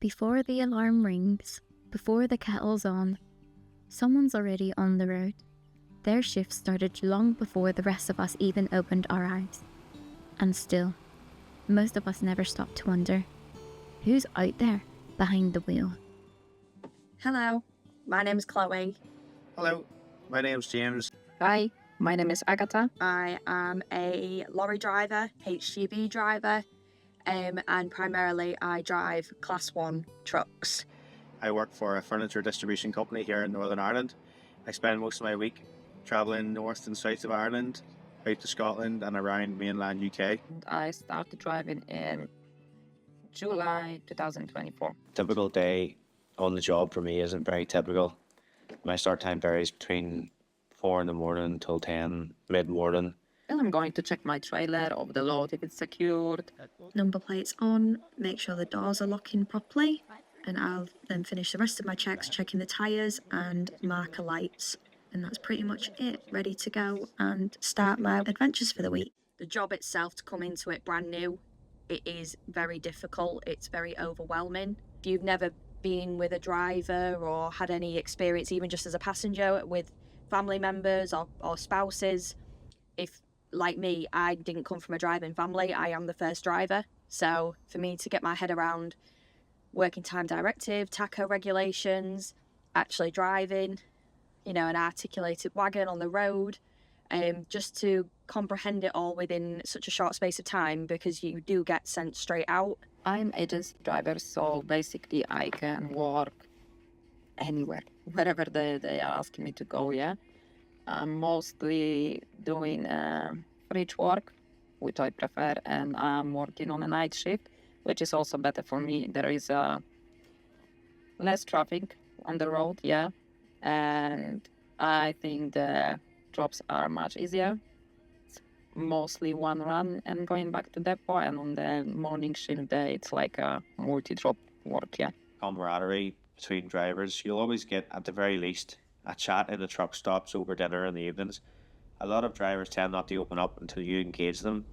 Before the alarm rings, before the kettle's on, someone's already on the road. Their shift started long before the rest of us even opened our eyes. And still, most of us never stopped to wonder, who's out there behind the wheel? Hello, my name is Chloe. Hello, my name's James. Hi, my name is Agatha. I am a lorry driver, HGV driver, and primarily I drive Class 1 trucks. I work for a furniture distribution company here in Northern Ireland. I spend most of my week travelling north and south of Ireland, out to Scotland and around mainland UK. I started driving in July 2024. Typical day on the job for me isn't very typical. My start time varies between 4 in the morning till 10 mid-morning. And I'm going to check my trailer of the load if it's secured. Number plates on, make sure the doors are locking properly, and I'll then finish the rest of my checks, checking the tyres and marker lights. And that's pretty much it, ready to go and start my adventures for the week. The job itself, to come into it brand new, it is very difficult, it's very overwhelming. If you've never been with a driver or had any experience, even just as a passenger, with family members or spouses, if, like me, I didn't come from a driving family, I am the first driver. So for me to get my head around working time directive, tacho regulations, actually driving, an articulated wagon on the road, just to comprehend it all within such a short space of time, because you do get sent straight out. I'm agency driver, so basically I can work anywhere, wherever they are asking me to go, yeah. I'm mostly doing fridge work, which I prefer, and I'm working on a night shift, which is also better for me. There is less traffic on the road, yeah, and I think the jobs are much easier. It's mostly one run and going back to depot, and on the morning shift day, it's like a multi-drop work, yeah. Camaraderie between drivers. You'll always get, at the very least, a chat in the truck stops over dinner in the evenings. A lot of drivers tend not to open up until you engage them,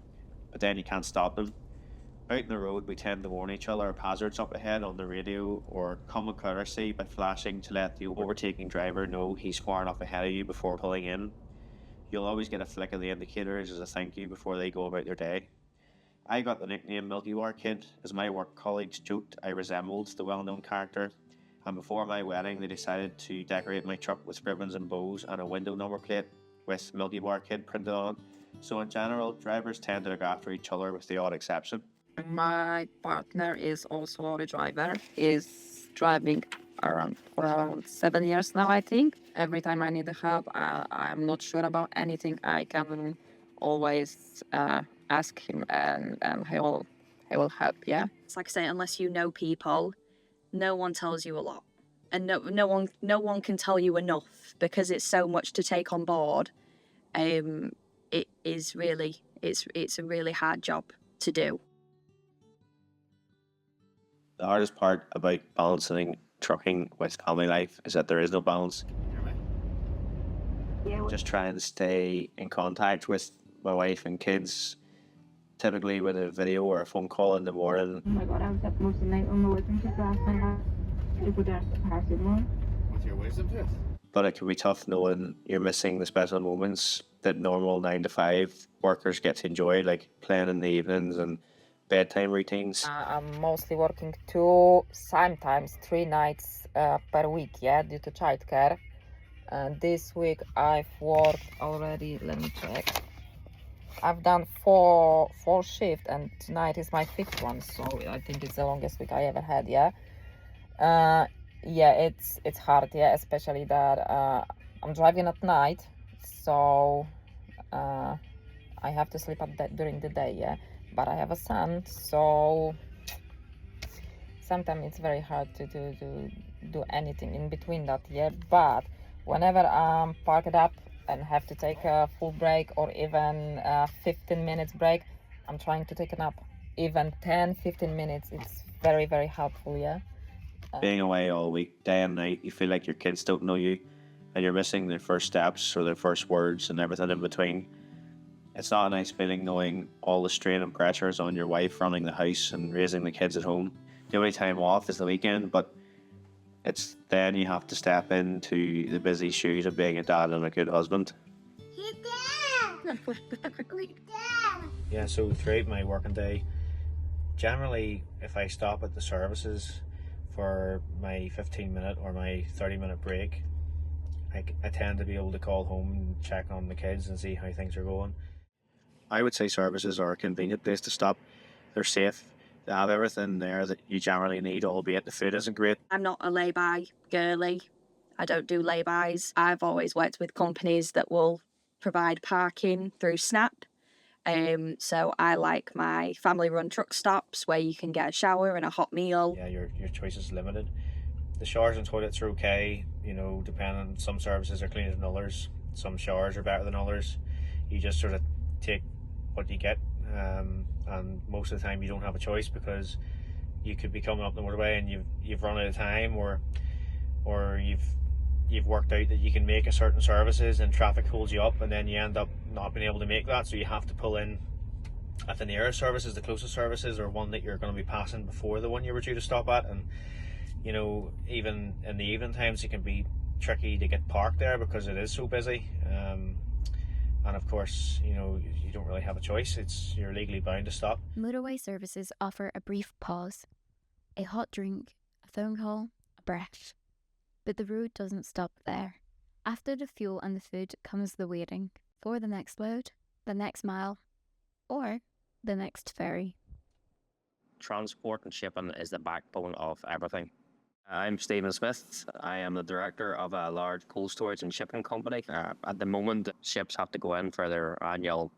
but then you can't stop them. Out in the road, we tend to warn each other of hazards up ahead on the radio, or common courtesy by flashing to let the overtaking driver know he's far enough ahead of you before pulling in. You'll always get a flick of the indicators as a thank you before they go about their day. I got the nickname Milky Bar Kid, as my work colleagues joked I resembled the well-known character, and before my wedding they decided to decorate my truck with ribbons and bows and a window number plate with Milky Bar Kid printed on. So in general, drivers tend to look after each other with the odd exception. My partner is also a lorry driver. He's driving around 7 years now, I think. Every time I need help, I'm not sure about anything, I can always ask him, and he will help, yeah. It's like I say, unless you know people, no one tells you a lot. And no one can tell you enough, because it's so much to take on board. It is really, it's a really hard job to do. The hardest part about balancing trucking with family life is that there is no balance. Just trying to stay in contact with my wife and kids, typically with a video or a phone call in the morning. Oh my god, I was up most of the night on the wisdom tooth last night. To go down to the paracetamol. With your wisdom tooth? But it can be tough knowing you're missing the special moments that normal 9 to 5 workers get to enjoy, like playing in the evenings and bedtime routines. I'm mostly working 2, sometimes 3 nights per week, yeah, due to childcare. This week I've worked already, let me check. I've done four shifts, and tonight is my 5th one, so I think it's the longest week I ever had, yeah. Yeah, it's hard, yeah, especially that I'm driving at night, so I have to sleep during the day, yeah. But I have a son, so sometimes it's very hard to do anything in between that, yeah. But whenever I'm parked up and have to take a full break, or even a 15 minutes break, I'm trying to take a nap. Even 10-15 minutes, it's very, very helpful, yeah. Being away all week, day and night, you feel like your kids don't know you, and you're missing their first steps or their first words and everything in between. It's not a nice feeling knowing all the strain and pressures on your wife running the house and raising the kids at home. The only time off is the weekend, but it's then you have to step into the busy shoes of being a dad and a good husband. Yeah, so throughout my working day, generally if I stop at the services for my 15-minute or my 30-minute break, I tend to be able to call home and check on the kids and see how things are going. I would say services are a convenient place to stop. They're safe. They have everything there that you generally need, albeit the food isn't great. I'm not a lay-by girly. I don't do lay-bys. I've always worked with companies that will provide parking through Snap. So I like my family-run truck stops where you can get a shower and a hot meal. Yeah, your choice is limited. The showers and toilets are okay, you know, depending. Some services are cleaner than others. Some showers are better than others. You just sort of take what you get, and most of the time you don't have a choice because you could be coming up the motorway and you've run out of time, or you've worked out that you can make a certain services and traffic holds you up, and then you end up not being able to make that, so you have to pull in at the nearest services, the closest services, or one that you're going to be passing before the one you were due to stop at. And you know, even in the evening times, it can be tricky to get parked there because it is so busy. And of course, you know, you don't really have a choice. You're legally bound to stop. Motorway services offer a brief pause, a hot drink, a phone call, a breath. But the road doesn't stop there. After the fuel and the food comes the waiting for the next load, the next mile, or the next ferry. Transport and shipping is the backbone of everything. I'm Stephen Smith. I am the director of a large cold storage and shipping company. At the moment, ships have to go in for their annual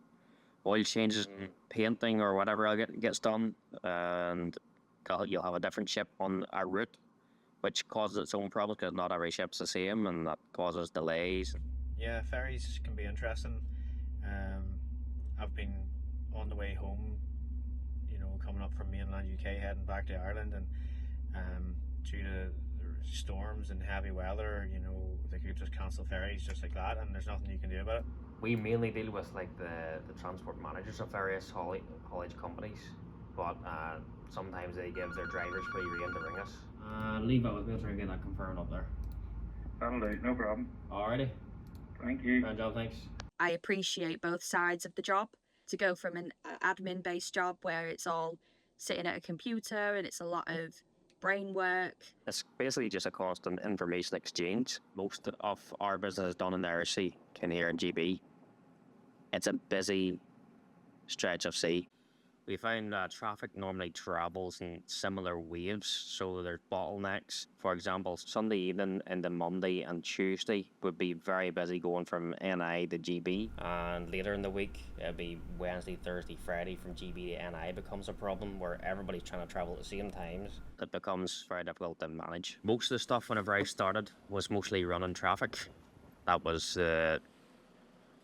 oil changes and painting or whatever gets done, and you'll have a different ship on a route, which causes its own problems because not every ship's the same, and that causes delays. Yeah, ferries can be interesting. I've been on the way home, you know, coming up from mainland UK, heading back to Ireland, and due to storms and heavy weather, you know, they could just cancel ferries just like that, and there's nothing you can do about it. We mainly deal with like the transport managers of various haulage companies, but sometimes they give their drivers free rein to ring us. Leave that with me, I'll try and get that confirmed up there. That'll do, no problem. Alrighty. Thank you. Grand job, thanks. I appreciate both sides of the job. To go from an admin-based job where it's all sitting at a computer and it's a lot of brain work. It's basically just a constant information exchange. Most of our business is done in the Irish Sea, here in GB. It's a busy stretch of sea. We find that traffic normally travels in similar waves, so there's bottlenecks. For example, Sunday evening into Monday and Tuesday would be very busy going from NI to GB, and later in the week it'd be Wednesday, Thursday, Friday from GB to NI becomes a problem where everybody's trying to travel at the same times. It becomes very difficult to manage. Most of the stuff whenever I started was mostly running traffic. That was the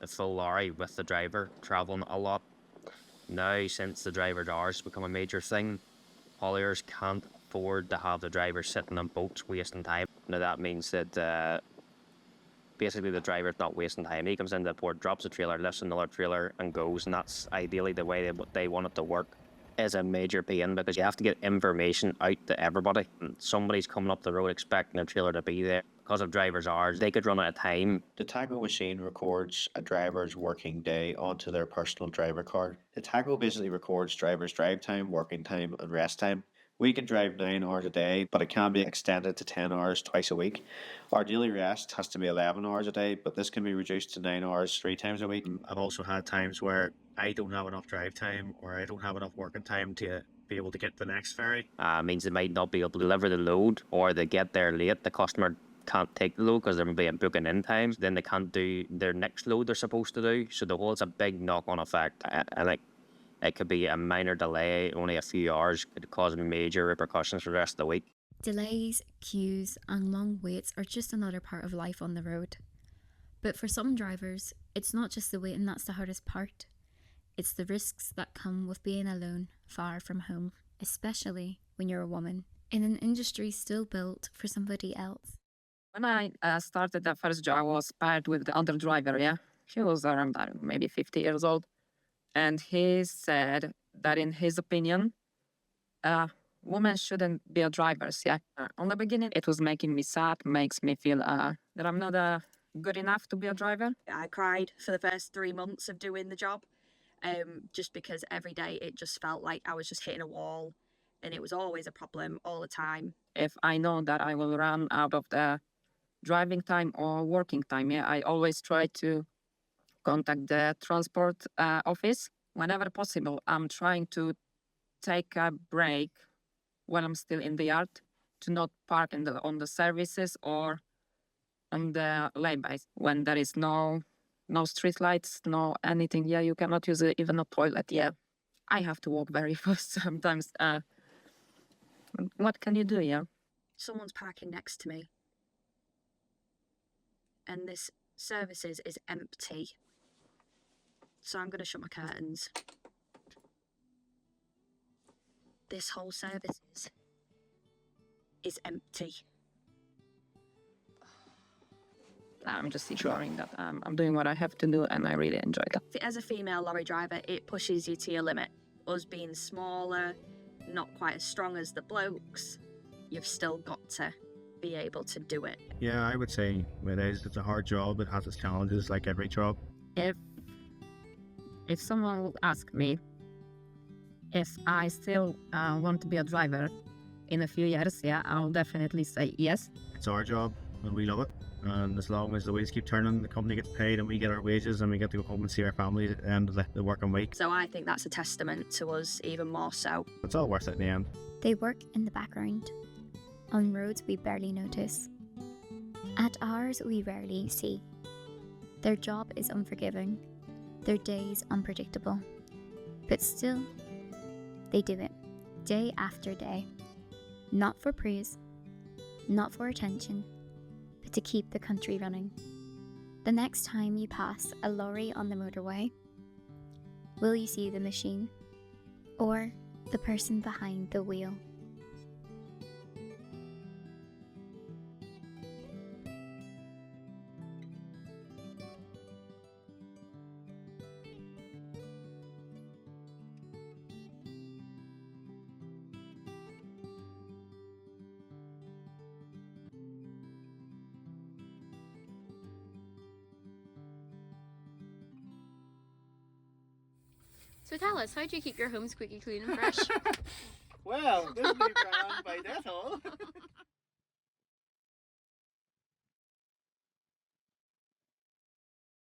full lorry with the driver travelling a lot. Now, since the driver's hours become a major thing, hauliers can't afford to have the driver sitting on boats wasting time. Now that means that basically the driver's not wasting time. He comes into the port, drops a trailer, lifts another trailer and goes, and that's ideally the way they want it to work. Is a major pain because you have to get information out to everybody. And somebody's coming up the road expecting a trailer to be there. Because of driver's hours, they could run out of time. The Taco machine records a driver's working day onto their personal driver card. The Taco basically records driver's drive time, working time, and rest time. We can drive 9 hours a day, but it can be extended to 10 hours twice a week. Our daily rest has to be 11 hours a day, but this can be reduced to 9 hours 3 times a week. I've also had times where I don't have enough drive time or I don't have enough working time to be able to get to the next ferry. Means they might not be able to deliver the load, or they get there late, the customer can't take the load because they're being booking in time, then they can't do their next load they're supposed to do. So the whole is a big knock-on effect, and it could be a minor delay, only a few hours, could cause major repercussions for the rest of the week. Delays, queues, and long waits are just another part of life on the road. But for some drivers, it's not just the waiting that's the hardest part. It's the risks that come with being alone, far from home, especially when you're a woman, in an industry still built for somebody else. When I started the first job, I was paired with the other driver, yeah? He was around, I don't know, maybe 50 years old. And he said that in his opinion, women shouldn't be a drivers, yeah. On the beginning, it was making me sad, makes me feel that I'm not good enough to be a driver. I cried for the first 3 months of doing the job, just because every day it just felt like I was just hitting a wall, and it was always a problem all the time. If I know that I will run out of the driving time or working time, yeah, I always try to contact the transport office whenever possible. I'm trying to take a break when I'm still in the yard, to not park on the services or on the laybys when there is no street lights, no anything. Yeah, you cannot use even a toilet. Yeah, I have to walk very fast sometimes. What can you do? Yeah, Someone's parking next to me, and this services is empty. So I'm going to shut my curtains. This whole services is empty. I'm just ignoring that. I'm doing what I have to do, and I really enjoy that. As a female lorry driver, it pushes you to your limit. Us being smaller, not quite as strong as the blokes, you've still got to be able to do it. Yeah, I would say it is. It's a hard job. It has its challenges, like every job. If someone would ask me if I still want to be a driver in a few years, yeah, I'll definitely say yes. It's our job, and we love it. And as long as the wheels keep turning, the company gets paid, and we get our wages, and we get to go home and see our families at the end of the working week. So I think that's a testament to us, even more so. It's all worth it in the end. They work in the background, on roads we barely notice. At ours we rarely see. Their job is unforgiving, their days unpredictable. But still, they do it, day after day. Not for praise, not for attention, but to keep the country running. The next time you pass a lorry on the motorway, will you see the machine or the person behind the wheel? So tell us, how do you keep your home squeaky clean and fresh? Well, this will be brand by Dettol.